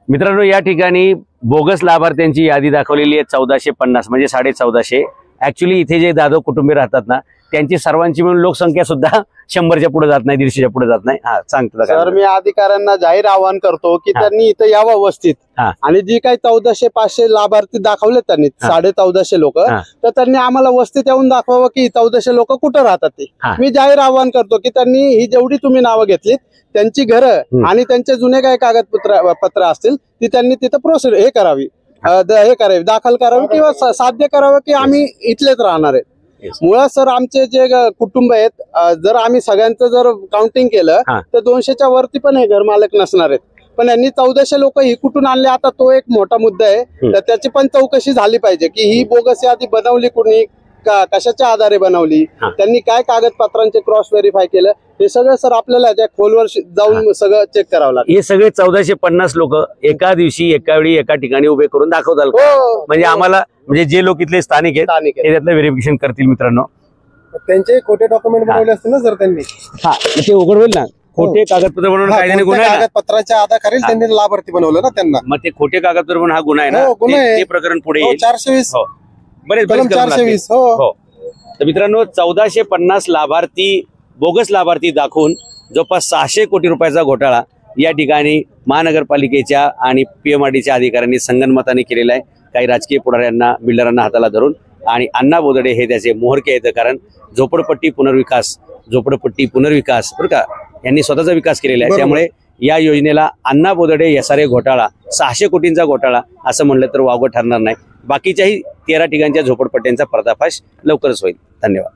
मित्रांनो, या ठिकाणी बोगस लाभार्थ्यांची यादी दाखवलेली आहे 1450 म्हणजे 1450. ऍक्च्युली इथे जे जाधव कुटुंबीय राहतात ना, त्यांची सर्वांची मिळून लोकसंख्या सुद्धा 100च्या पुढे जात नाही, 150च्या पुढे जात नाही. हा, सांगतो सर, मी अधिकाऱ्यांना जाहीर आवाहन करतो की त्यांनी इथं यावं वस्तीत. आणि जी काही 1400-500 लाभार्थी दाखवले त्यांनी 1450 लोक, तर त्यांनी आम्हाला वस्तीत येऊन दाखवावं की 1400 लोक कुठं राहतात ते. मी जाहीर आवाहन करतो की त्यांनी ही जेवढी तुम्ही नावं घेतली त्यांची घरं आणि त्यांचे जुने काही कागदपत्र असतील ती त्यांनी तिथं प्रोसेस करावी, दाखल करावी किंवा साध्य करावं की आम्ही इथलेच राहणार आहे. मुळात सर, आमचे जे कुटुंब आहेत, जर आम्ही सगळ्यांचं जर काउंटिंग केलं तर 200च्या वरती पण हे घरमालक नसणार आहेत. पण यांनी 1400 लोक ही कुठून आणले, आता तो एक मोठा मुद्दा आहे. तर त्याची पण चौकशी झाली पाहिजे की ही बोगस यादी बनवली कुणी, कशाच्या आधारे बनवली, त्यांनी काय कागदपत्रांचे क्रॉस व्हेरीफाय केलं, हे सगळं सर आपल्याला त्या खोलवर जाऊन सगळं चेक करावं लागेल. हे सगळे 1450 लोक एका दिवशी एका वेळी एका ठिकाणी उभे करून दाखवताल का? म्हणजे आम्हाला, म्हणजे जे लोक इथले स्थानिक आहेत ते त्यातलं व्हेरिफिकेशन करतील. मित्रांनो, त्यांचे खोटे डॉक्युमेंट बनवले असतील ना सर त्यांनी, ते उघड होईल ना. खोटे कागदपत्र बनवून कायद्याने गुन्हा आहे. कागदपत्राच्या आधारे त्यांनी लाभार्थी बनवलं ना त्यांना. मग ते खोटे कागदपत्र बनवून हा गुन्हा आहे ना, ते प्रकरण पुढे येईल. 420 बरेच 420. हो. तर मित्रांनो, 1450 लाभार्थी, बोगस लाभार्थी दाखवून जवळपास 600 कोटी रुपयाचा घोटाळा या ठिकाणी महानगरपालिकेच्या आणि पीएमआरडीच्या अधिकाऱ्यांनी संगनमताने केलेला आहे. काही राजकीय पुढाऱ्यांना, बिल्डरांना हाताला धरून, आणि अण्णा बोदडे हे त्याचे मोहरके आहेत. कारण झोपडपट्टी पुनर्विकास बरं का, यांनी स्वतःचा विकास केलेला आहे. त्यामुळे या योजनेला अण्णा बोदडे SRA घोटाळा, 600 कोटींचा घोटाळा असं म्हणलं तर वावगं ठरणार नाही. बाकीच्याही 13 ठिकाणच्या झोपडपट्ट्यांचा पर्दाफाश लवकरच होईल. धन्यवाद.